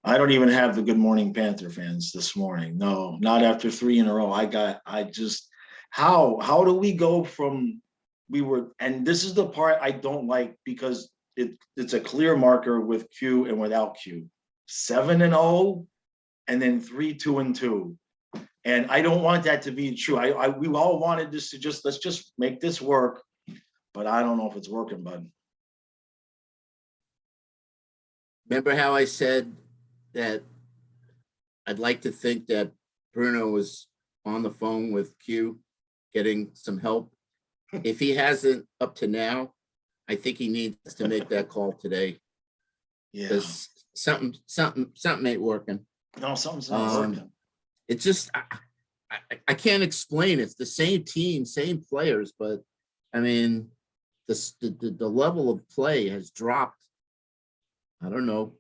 I don't even have the Good Morning Panther fans this morning. No, not after 3 in a row. How do we go from and this is the part I don't like because it's a clear marker with Q and without Q. 7-0 and then 3-2-2. And I don't want that to be true. We all wanted this to let's just make this work, but I don't know if it's working, bud. Remember how I said that I'd like to think that Bruno was on the phone with Q getting some help? If he hasn't up to now, I think he needs to make that call today. Yeah. Because something ain't working. No, something's not working. It's just I can't explain. It's the same team, same players, but I mean the level of play has dropped. I don't know.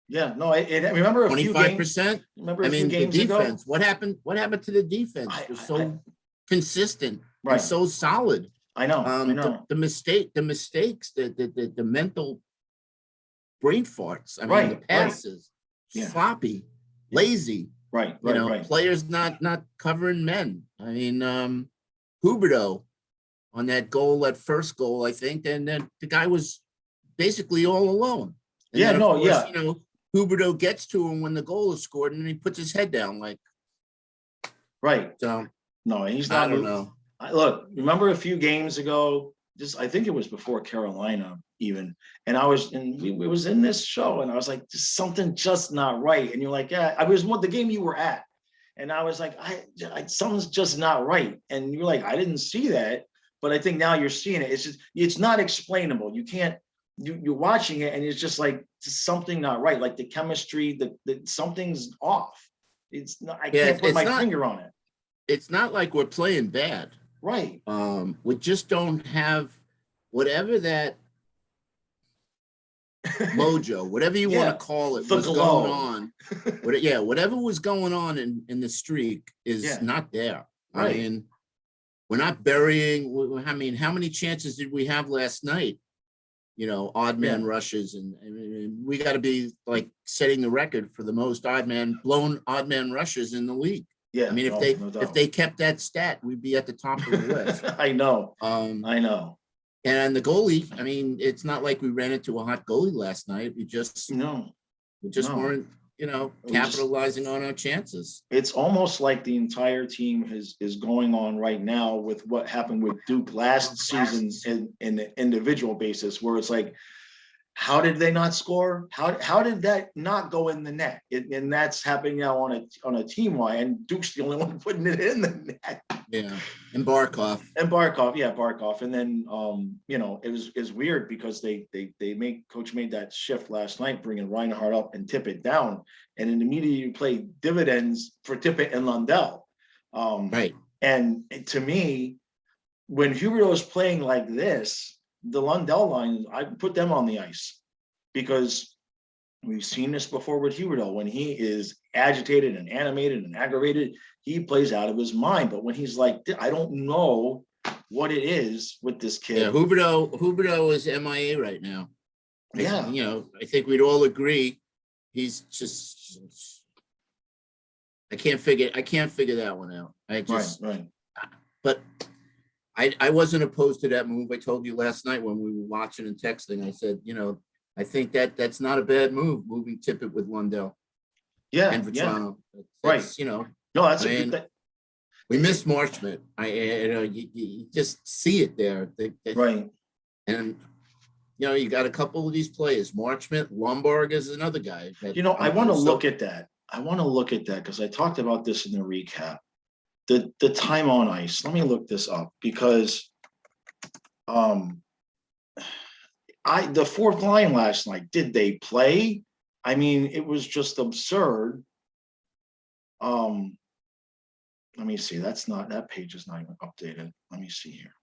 Yeah, no, remember 25%. Remember I mean, the games defense. ago? What happened? What happened to the defense? They're so consistent and so solid. I know. The mistakes, the mental brain farts. I mean, the passes, sloppy, lazy. Right. Players not covering men. I mean, Huberto on that first goal, I think, and then the guy was basically all alone. And then, of course, Huberto gets to him when the goal is scored, and he puts his head down like. Right. So no, he's not. I don't know. Look, remember a few games ago? I think it was before Carolina even, and we was in this show, and I was like, something just not right. And you're like, yeah, I was the game you were at, and I was like, something's just not right. And you're like, I didn't see that, but I think now you're seeing it. It's not explainable. You can't. You're watching it, and it's just like something not right. Like the chemistry, something's off. It's not. I can't put my finger on it. It's not like we're playing bad. Right. We just don't have whatever that mojo, whatever you want to call it, was going on. Whatever was going on in the streak is not there. Right. I mean, we're not burying. I mean, how many chances did we have last night? Odd man rushes, and we got to be like setting the record for the most blown odd man rushes in the league. Yeah, I mean, if they kept that stat, we'd be at the top of the list. I know. I know. And the goalie, I mean, it's not like we ran into a hot goalie last night. We just weren't, capitalizing on our chances. It's almost like the entire team is going on right now with what happened with Duke last season in the individual basis, where it's like, how did they not score? How did that not go in the net? And that's happening now on a team wide, and Duke's the only one putting it in the net. Yeah, and Barkov. Barkov. And then it was weird because Coach made that shift last night, bringing Reinhardt up and Tippett down, and then immediately you play dividends for Tippett and Lundell. Right. And to me, when Huberto is playing like this, the Lundell line, I put them on the ice, because we've seen this before with Huberto. When he is agitated and animated and aggravated, he plays out of his mind. But when he's like, I don't know what it is with this kid. Yeah, Huberto is MIA right now. I think we'd all agree he's just. I can't figure that one out. Right. But I wasn't opposed to that move. I told you last night when we were watching and texting, I said, I think that's not a bad move, moving Tippett with Lundell. Yeah. And Vetrano. Right. No, that's a good thing. We missed Marchment. You just see it there. Right. And, you got a couple of these players. Marchment, Lombard is another guy. I want to look at that. Because I talked about this in the recap. The time on ice. Let me look this up, because the fourth line last night, did they play? I mean, it was just absurd. Let me see. That page is not even updated. Let me see here.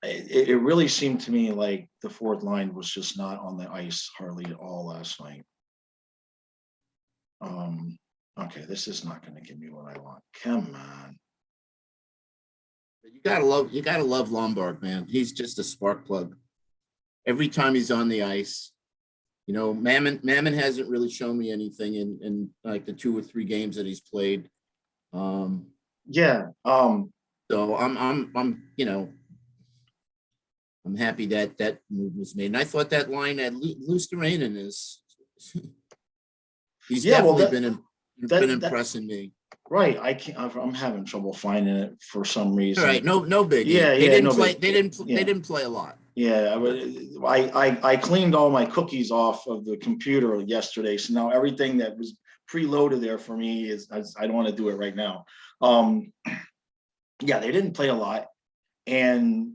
It really seemed to me like the fourth line was just not on the ice hardly at all last night. Okay, this is not going to give me what I want. Come on. You gotta love Lombard, man. He's just a spark plug. Every time he's on the ice, Mammon hasn't really shown me anything in like the 2 or 3 games that he's played. Yeah. So I'm happy that move was made. And I thought that line at Luosterainen is he's definitely been impressing me. Right. I'm having trouble finding it for some reason. All right, no biggie. Yeah, they didn't play. Big, they didn't play a lot. Yeah, I cleaned all my cookies off of the computer yesterday, so now everything that was preloaded there for me is I don't want to do it right now. Yeah, they didn't play a lot, and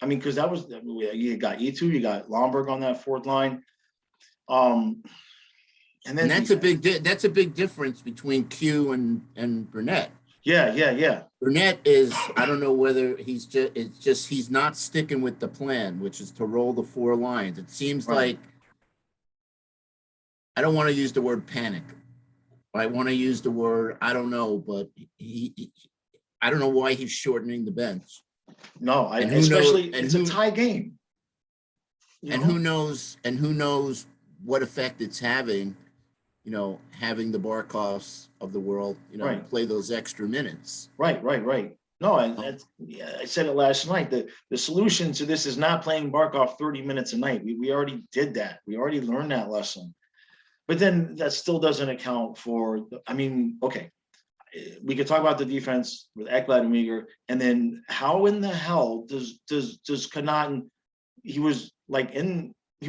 I mean, because that was you got E2, you got Lomberg on that fourth line, and that's a big difference between Q and Burnett. Yeah. Burnett is, I don't know whether he's not sticking with the plan, which is to roll the 4 lines. It seems like, I don't want to use the word panic. I want to use the word, I don't know, but I don't know why he's shortening the bench. No, it's a tie game. Who knows what effect it's having, having the Barkovs of the world, play those extra minutes. Right. No, and I said it last night. The solution to this is not playing Barkov 30 minutes a night. We already did that. We already learned that lesson. But then that still doesn't account for, okay, we could talk about the defense with Ekblad and Uyghur, and then how in the hell does Connaughton, he was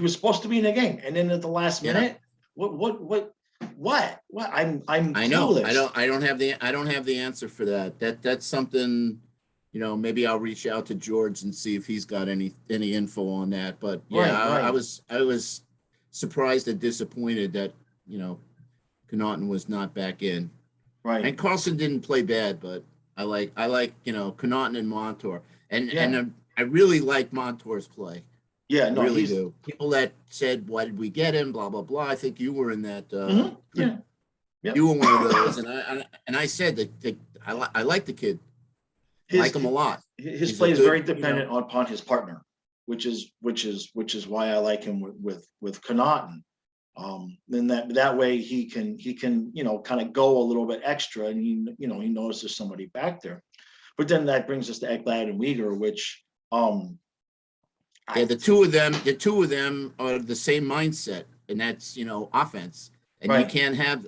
supposed to be in the game, and then at the last minute, what? I know. I don't have the answer for that. That's something, maybe I'll reach out to George and see if he's got any info on that. But I was surprised and disappointed that, Connaughton was not back in. Right. And Carlson didn't play bad, but I like Connaughton and Montour. And I really like Montour's play. Yeah, no, I really do. People that said, "Why did we get him?" Blah blah blah. I think you were in that. Yeah. You were one of those, and I said that I like the kid. I like him a lot. His play is very dependent upon his partner, which is why I like him with Connaughton. Then that way he can kind of go a little bit extra, and he knows there's somebody back there. But then that brings us to Ekblad and Uyghur, which the two of them are the same mindset, and that's offense, and you can't have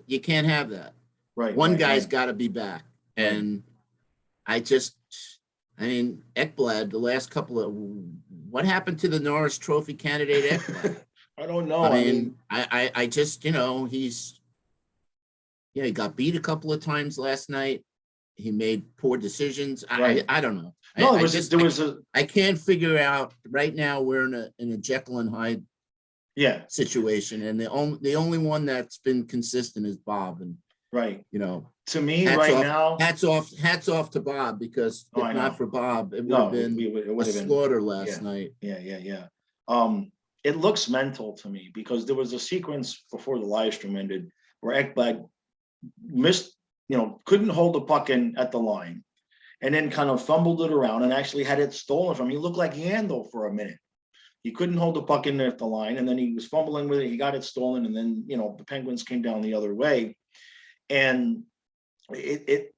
that. Right. One guy's got to be back, and Ekblad, the last couple of, what happened to the Norris Trophy candidate Ekblad? I don't know. I just he got beat a couple of times last night. He made poor decisions. Right. I don't know. No, I can't figure out right now. We're in a Jekyll and Hyde situation, and the only one that's been consistent is Bob. And to me now, hats off to Bob, because if not for Bob, it would have been a slaughter last night. Yeah. It looks mental to me, because there was a sequence before the live stream ended where Ekblad missed, couldn't hold the puck in at the line, and then kind of fumbled it around and actually had it stolen from him. He looked like Yandel for a minute. He couldn't hold the puck in there at the line, and then he was fumbling with it. He got it stolen, and then the Penguins came down the other way, and it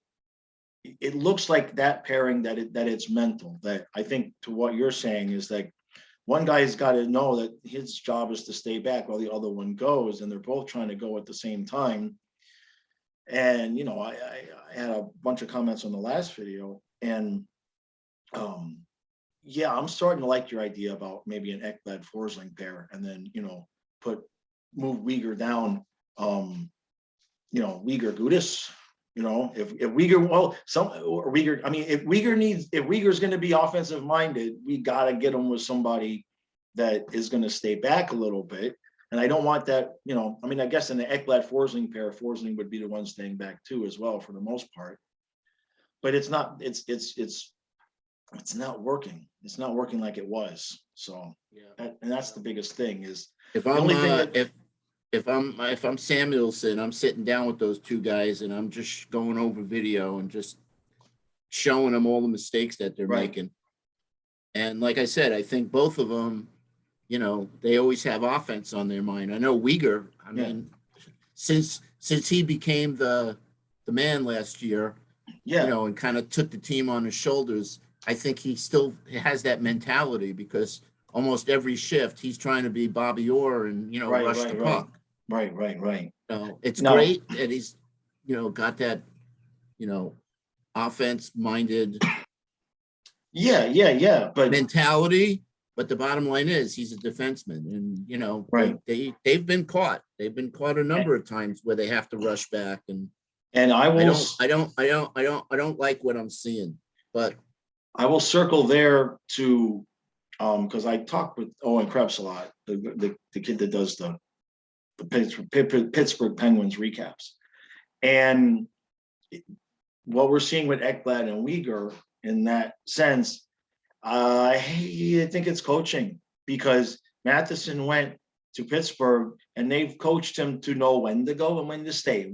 looks like that pairing that it's mental. That I think to what you're saying is that one guy's got to know that his job is to stay back while the other one goes, and they're both trying to go at the same time. And I had a bunch of comments on the last video, and I'm starting to like your idea about maybe an Ekblad Forsling pair, and then move Uyghur down, Uyghur Gudis. If Uyghur, if Uyghur's going to be offensive minded, we got to get him with somebody that is going to stay back a little bit. And I don't want that, I guess in the Ekblad Forsling pair, Forsling would be the one staying back too, as well, for the most part. But it's not working. It's not working like it was. So and that's the biggest thing is if I'm Samuelson, I'm sitting down with those two guys and I'm just going over video and just showing them all the mistakes that they're making. And like I said, I think both of them they always have offense on their mind. I know Uyghur, I mean, since he became the man last year, and kind of took the team on his shoulders, I think he still has that mentality, because almost every shift he's trying to be Bobby Orr and, rush the puck. Right. It's great that he's, got that, offense minded but mentality. But the bottom line is he's a defenseman, and they've been caught. They've been caught a number of times where they have to rush back, and I don't like what I'm seeing. But I will circle there to because I talked with Owen Krebs a lot, the kid that does the Pittsburgh Penguins recaps, and what we're seeing with Ekblad and Uyghur in that sense. I think it's coaching, because Matheson went to Pittsburgh and they've coached him to know when to go and when to stay,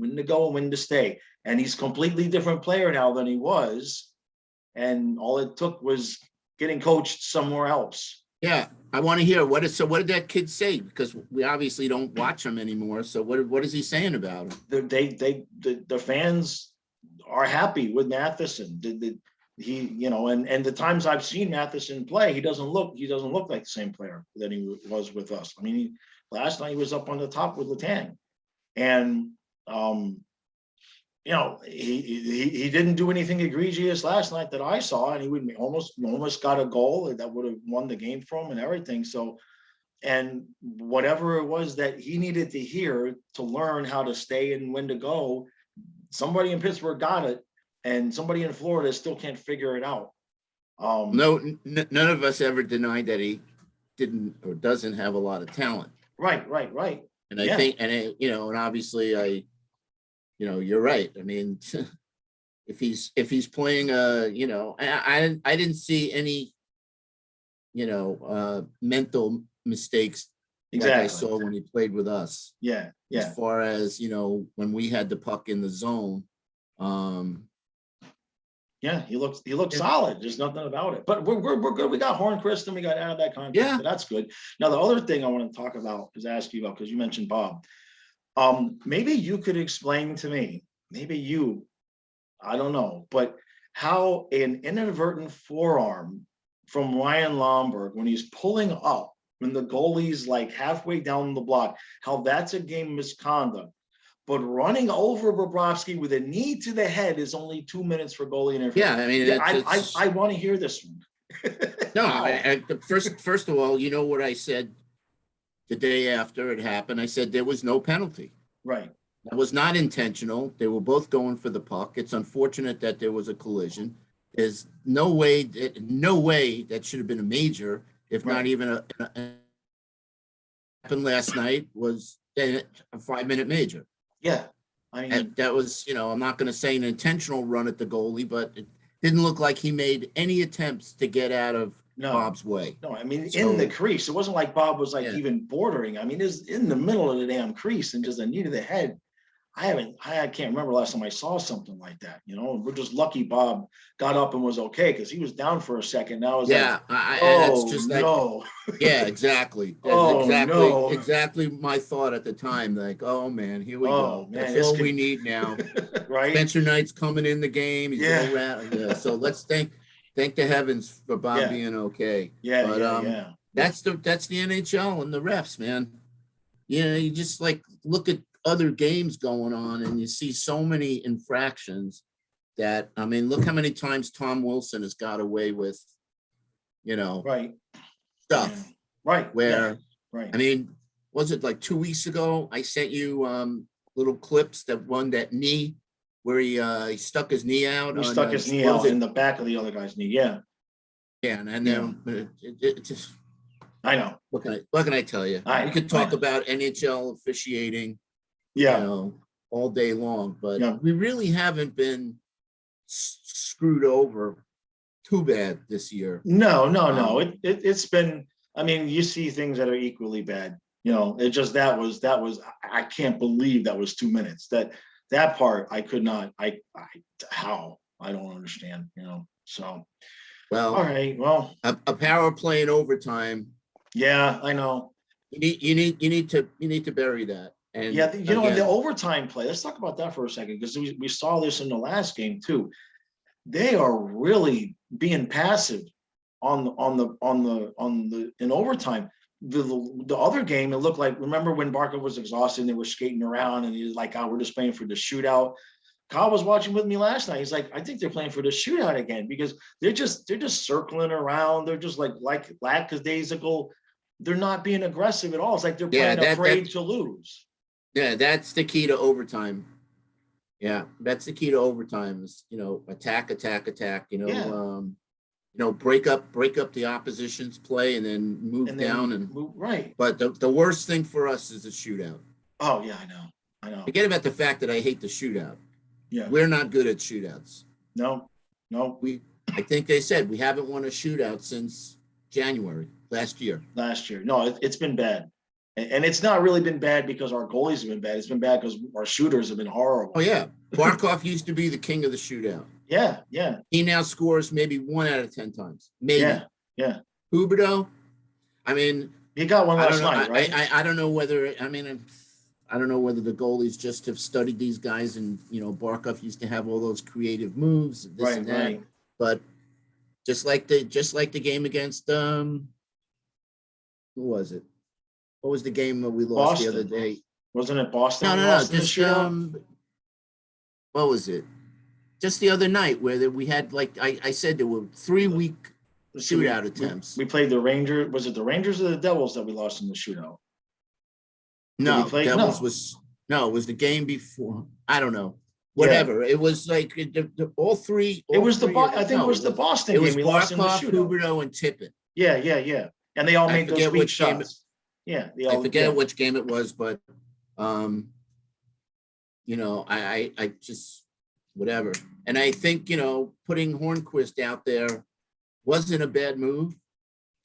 and he's a completely different player now than he was, and all it took was getting coached somewhere else. Yeah, I want to hear what did that kid say, because we obviously don't watch him anymore. So what is he saying about him? The fans are happy with Matheson. He, and the times I've seen Matheson play, he doesn't look like the same player that he was with us. I mean, last night he was up on the top with Letang, and he didn't do anything egregious last night that I saw, and he would almost got a goal that would have won the game for him and everything. So, and whatever it was that he needed to hear to learn how to stay and when to go, somebody in Pittsburgh got it. And somebody in Florida still can't figure it out. None of us ever denied that he didn't or doesn't have a lot of talent. Right. And I think, and obviously, you're right. I mean, if he's playing, I didn't see any, mental mistakes like I saw when he played with us. Yeah. As far as when we had the puck in the zone. Yeah, he looks solid. There's nothing about it. But we're good. We got Hornquist and we got out of that contract. Yeah, so that's good. Now the other thing I want to talk about is ask you about, because you mentioned Bob. Maybe you could explain to me. I don't know, but how an inadvertent forearm from Ryan Lomberg when he's pulling up when the goalie's like halfway down the block, how that's a game misconduct. But running over Bobrovsky with a knee to the head is only 2 minutes for goalie interference. Yeah, I mean, I want to hear this one. No, first of all, you know what I said the day after it happened? I said there was no penalty. Right. That was not intentional. They were both going for the puck. It's unfortunate that there was a collision. There's no way that should have been a major, if not even a happened last night was a 5-minute major. Yeah. I mean, that was, I'm not going to say an intentional run at the goalie, but it didn't look like he made any attempts to get out of Bob's way. No, I mean, in the crease. It wasn't like Bob was even bordering. I mean, it's in the middle of the damn crease and just a knee to the head. I can't remember last time I saw something like that. We're just lucky Bob got up and was okay, because he was down for a second. Now that's just no. Yeah, exactly. Exactly my thought at the time. Like, oh man, here we go. That's all we need now. Right. Spencer Knight's coming in the game. He's so let's thank the heavens for Bob being okay. That's the NHL and the refs, man. You just look at other games going on and you see so many infractions that, I mean, look how many times Tom Wilson has got away with, stuff. Right. Where, I mean, was it like 2 weeks ago? I sent you little clips that knee where he stuck his knee out. He stuck his knee out in the back of the other guy's knee. Yeah. Yeah. And then it just, I know. What can I tell you? We could talk about NHL officiating, all day long, but we really haven't been screwed over too bad this year. No. It's been, I mean, you see things that are equally bad. It just, that was, I can't believe that was 2 minutes. That part I could not, how? I don't understand, so. Well, all right, well. A power play in overtime Yeah, I know. You need to bury that. And Yeah, you know, in the again, overtime play, let's talk about that for a second, because we saw this in the last game too. They are really being passive in overtime. The other game, it looked like, remember when Barker was exhausted and they were skating around and he was like, oh, we're just playing for the shootout. Kyle was watching with me last night. He's like, I think they're playing for the shootout again, because they're just circling around. They're just like lackadaisical. They're not being aggressive at all. It's like they're yeah, playing afraid to lose. yeah, that's the key to overtime. Yeah, that's the key to overtime is, attack, Yeah. break up the opposition's play and then move down and move, right. But the worst thing for us is a shootout. Oh yeah, I know. Forget about the fact that I hate the shootout. Yeah. We're not good at shootouts. No. I think they said we haven't won a shootout since January last year. No, it's been bad. And it's not really been bad because our goalies have been bad. It's been bad because our shooters have been horrible. Oh yeah. Barkov used to be the king of the shootout. Yeah. He now scores maybe 1 out of 10 times. Maybe. Yeah. Huberto, I mean, he got one last night, right? I don't know whether I don't know whether the goalies just have studied these guys and Barkov used to have all those creative moves, this and that. Right. But just like the game against who was it? What was the game that we lost Boston. The other day? Wasn't it Boston? No. Just what was it? Just the other night where we had, like I said, there were 3-week shootout attempts. We played the Rangers. Was it the Rangers or the Devils that we lost in the shootout? No, Devils was it was the game before. I don't know. Whatever. Yeah. It was like all three. It was I think it was the Boston game. We lost in the shootout. Huberto and Tippett. Yeah. And they all made those weak shots. Yeah. I forget which game it was, but I just whatever. And I think, putting Hornquist out there wasn't a bad move.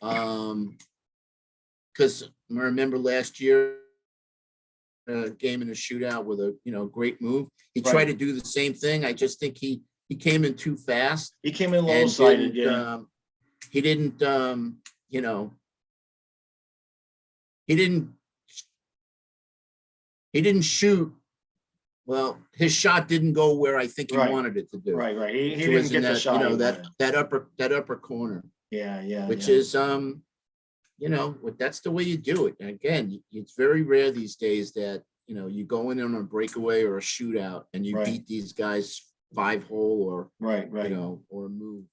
Because I remember last year, game in a shootout with a great move. He tried to do the same thing. I just think he came in too fast. He came in low-sided. He didn't shoot. Well, his shot didn't go where I think he wanted it to do. Right. He didn't get the shot. That upper corner. Yeah. Which is that's the way you do it. And again, it's very rare these days that you go in on a breakaway or a shootout and you beat these guys 5-hole or or a move.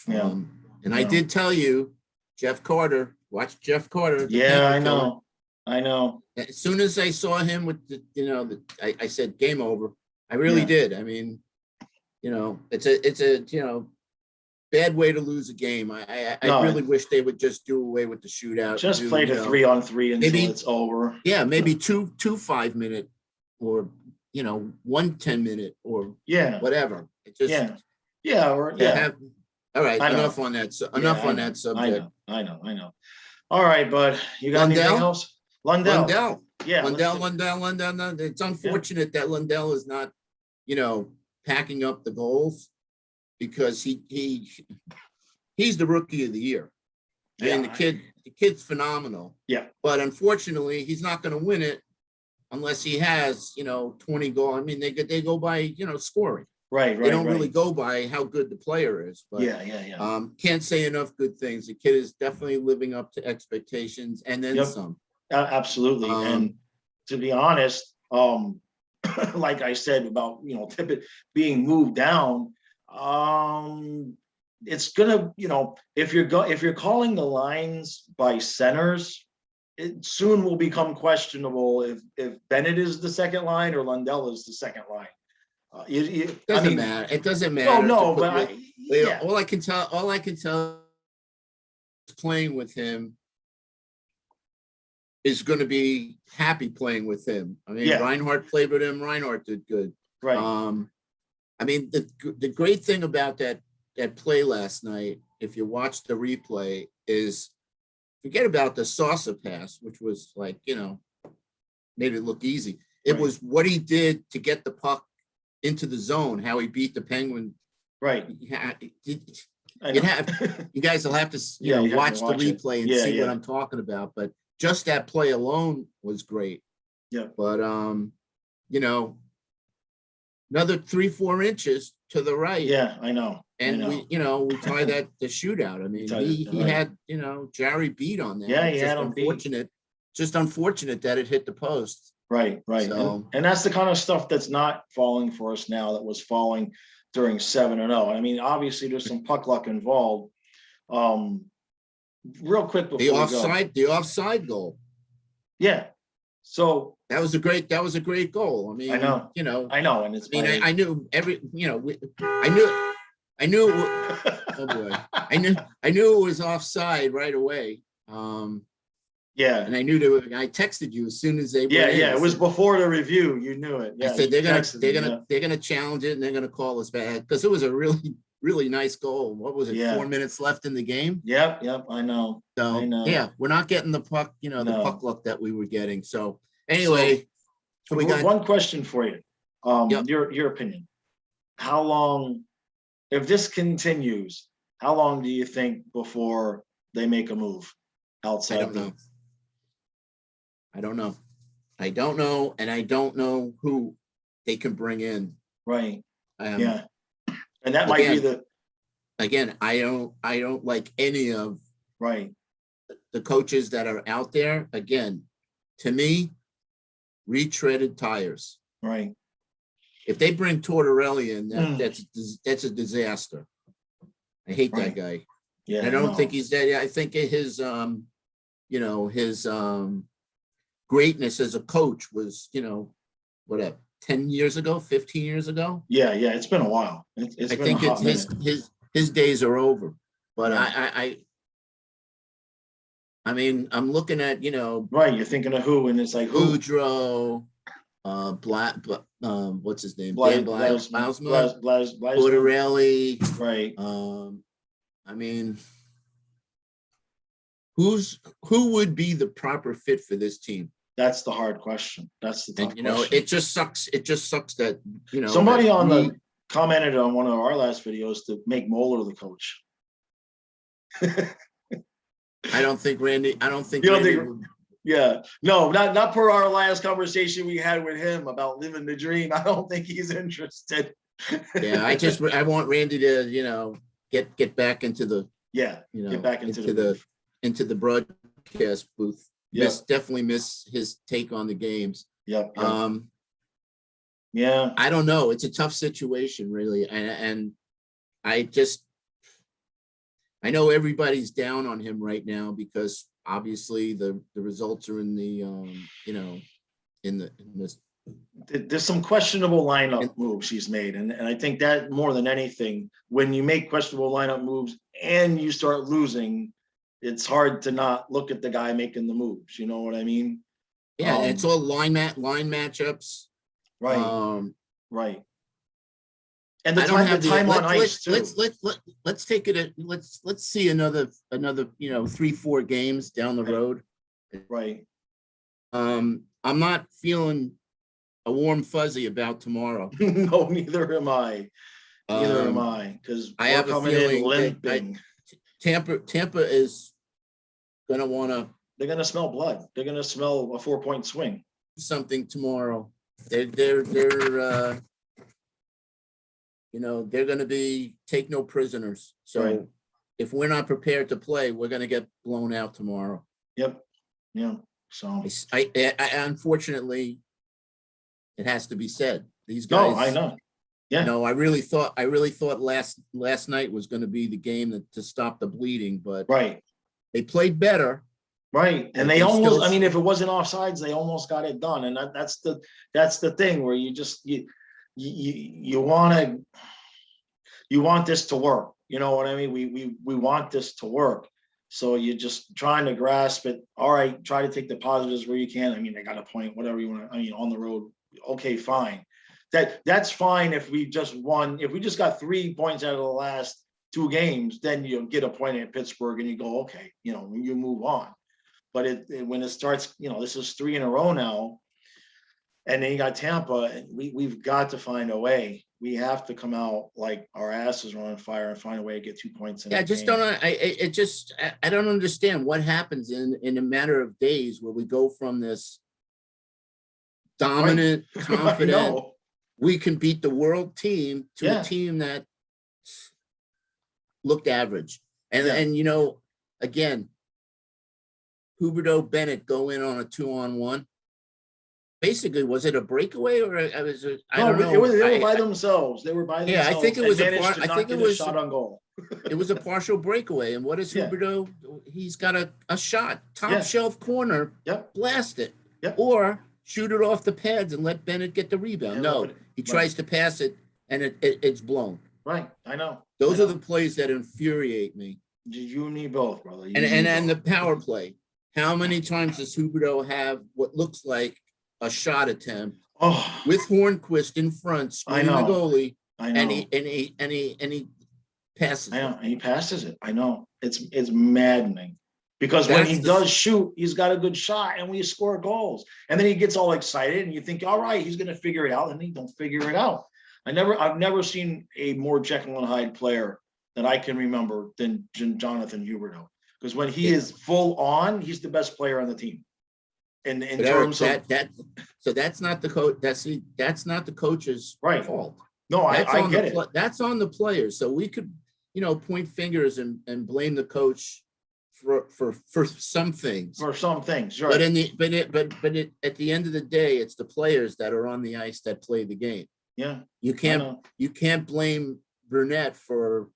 Yeah. I did tell you, Jeff Carter. Watch Jeff Carter. Yeah, I know. As soon as I saw him with I said game over. I really did. I mean, it's a bad way to lose a game. I really wish they would just do away with the shootout. Just play the 3-on-3 until it's over. Yeah, maybe two 5-minute or 1 10-minute or whatever. It just all right, enough on that. On that subject. I know. All right, bud. You got anything else? Lundell. Yeah. Lundell. It's unfortunate that Lundell is not, packing up the goals because he's the rookie of the year. And the kid's phenomenal. Yeah. But unfortunately, he's not going to win it unless he has, 20 goals. I mean, they go by, scoring. Right. They don't really go by how good the player is. But can't say enough good things. The kid is definitely living up to expectations and then some. Absolutely. And to be honest, like I said about, Tippett being moved down, it's gonna, if you're calling the lines by centers, it soon will become questionable if Bennett is the second line or Lundell is the second line. It doesn't matter. It doesn't matter. No, but all I can tell is playing with him is going to be happy playing with him. I mean, Reinhart played with him. Reinhart did good. Right. I mean, the great thing about that play last night, if you watch the replay, is forget about the saucer pass, which was like, made it look easy. It was what he did to get the puck into the zone, how he beat the Penguin. Right. You guys will have to, watch the replay and see what I'm talking about. But just that play alone was great. Yeah. But another 3-4 inches to the right. Yeah, I know. And we tie that the shootout. I mean, he had Jerry beat on that. Yeah, he just had him unfortunate. Just unfortunate that it hit the post. Right. So, and that's the kind of stuff that's not falling for us now that was falling during 7-0. I mean, obviously there's some puck luck involved. Real quick before the offside goal. Yeah. So that was a great goal. I mean, I know, and it's. I knew I knew. Oh boy, I knew it was offside right away. Yeah, and I knew I texted you as soon as they. Yeah. It was before the review. You knew it. Yeah, I said they're gonna challenge it and they're gonna call us back because it was a really nice goal. What was it? 4 minutes left in the game. Yep. I know. So I know. Yeah, we're not getting the puck. The puck luck that we were getting. So anyway, so we got one question for you. Your opinion. How long, if this continues, how long do you think before they make a move outside? I don't know, and I don't know who they can bring in. Right. And that might be the. Again, I don't like any of the coaches that are out there. Again, to me, retreaded tires. Right. If they bring Tortorelli in, that's a disaster. I hate that guy. Yeah. And I don't think he's that. I think his his greatness as a coach was 10 years ago, 15 years ago. Yeah, it's been a while. I think his days are over. But I mean, I'm looking at Right, you're thinking of who, and it's like Boudreaux, what's his name? Blausma, Tortorelli. Right. I mean, who would be the proper fit for this team? That's the hard question. That's the tough question. It just sucks. It just sucks that somebody commented on one of our last videos to make Moeller the coach. I don't think Randy. Yeah, no, not per our last conversation we had with him about living the dream. I don't think he's interested. Yeah, I want Randy to get back into the get back into the broadcast booth. Definitely miss his take on the games. Yep. I don't know. It's a tough situation, really, and I know everybody's down on him right now because obviously the results are in the in this. There's some questionable lineup moves he's made, and I think that more than anything, when you make questionable lineup moves and you start losing, it's hard to not look at the guy making the moves. You know what I mean? Yeah, it's all line matchups. Right. Right. And I don't have the time on ice too. Let's take it. Let's see another 3-4 games down the road. Right. I'm not feeling a warm fuzzy about tomorrow. No, neither am I. Neither am I, because I have a feeling limping. Tampa is going to want to. They're going to smell blood. They're going to smell a 4-point swing. Something tomorrow. They're going to take no prisoners. So if we're not prepared to play, we're going to get blown out tomorrow. Yep. Yeah. So I unfortunately, it has to be said. These guys. No, I know. Yeah. No, I really thought last night was going to be the game to stop the bleeding, but they played better. Right. And they almost, I mean, if it wasn't offsides, they almost got it done. And that's the thing where you just, you want this to work. You know what I mean? We want this to work. So you're just trying to grasp it. All right. Try to take the positives where you can. I mean, they got a point, whatever you want to, on the road. Okay, fine. That's fine. If we just won, if we just got 3 points out of the last 2 games, then you get a point at Pittsburgh and you go, okay, you move on. But when it starts, this is 3 in a row now, and then you got Tampa, and we've got to find a way. we have to come out like our asses are on fire and find a way to get 2 points in. Yeah, I just don't. I don't understand what happens in a matter of days where we go from this dominant, confident, we can beat the world team to a team that looked average. And you know, again, Huberdeau Bennett go in on a 2-on-1. Basically, was it a breakaway or I don't know. They were by themselves. They were by themselves. Yeah, I think it was a shot on goal. It was a partial breakaway. And what is Huberdeau? He's got a shot, top shelf corner, blast it. Or shoot it off the pads and let Bennett get the rebound. No, he tries to pass it and it's blown. Right, I know. Those are the plays that infuriate me. You need both, brother. And the power play. How many times does Huberdeau have what looks like a shot attempt with Hornquist in front, screening the goalie? I know. And he passes. I know, and he passes it. I know. It's maddening. Because when he does shoot, he's got a good shot and we score goals. And then he gets all excited and you think, all right, he's going to figure it out. And he don't figure it out. I've never seen a more Jekyll and Hyde player that I can remember than Jonathan Huberdeau. Because when he is full on, he's the best player on the team. In terms of so that's not the coach. That's not the coach's fault. No, I get it. That's on the players. So we could, point fingers and blame the coach for some things. For some things, right. But at the end of the day, it's the players that are on the ice that play the game. Yeah. You can't blame Burnett for,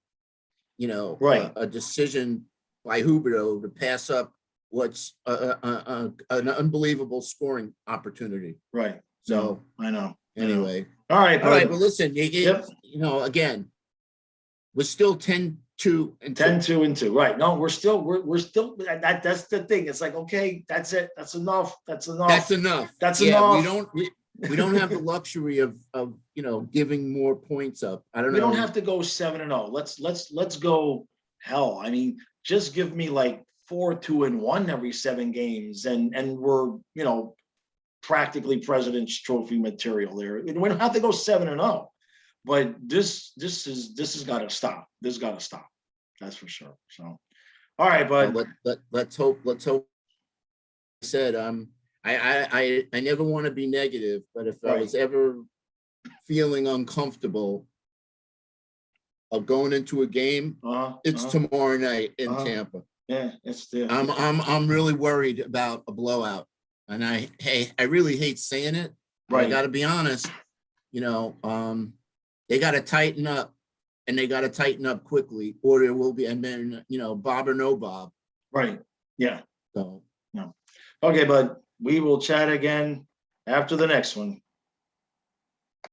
a decision by Huberdeau to pass up what's an unbelievable scoring opportunity. Right. So I know. Anyway. All right. Well, listen, again, we're still 10-2 and 10-2. Right. No, we're still that's the thing. It's like, okay, that's it. That's enough. That's enough. We don't have the luxury of giving more points up. I don't know. We don't have to go 7-0. Let's go hell. I mean, just give me like 4-2-1 every 7 games, and we're practically President's Trophy material there. We don't have to go 7-0, but this has got to stop. This has got to stop. That's for sure. So, all right, bud. Let's hope. I said, I never want to be negative, but if I was ever feeling uncomfortable of going into a game, it's tomorrow night in Tampa. Yeah, it's there. I'm really worried about a blowout, and I really hate saying it. Right. I got to be honest. They got to tighten up, and they got to tighten up quickly, or there will be. And then Bob or no Bob. Right. Yeah. So no. Okay, bud. We will chat again after the next one.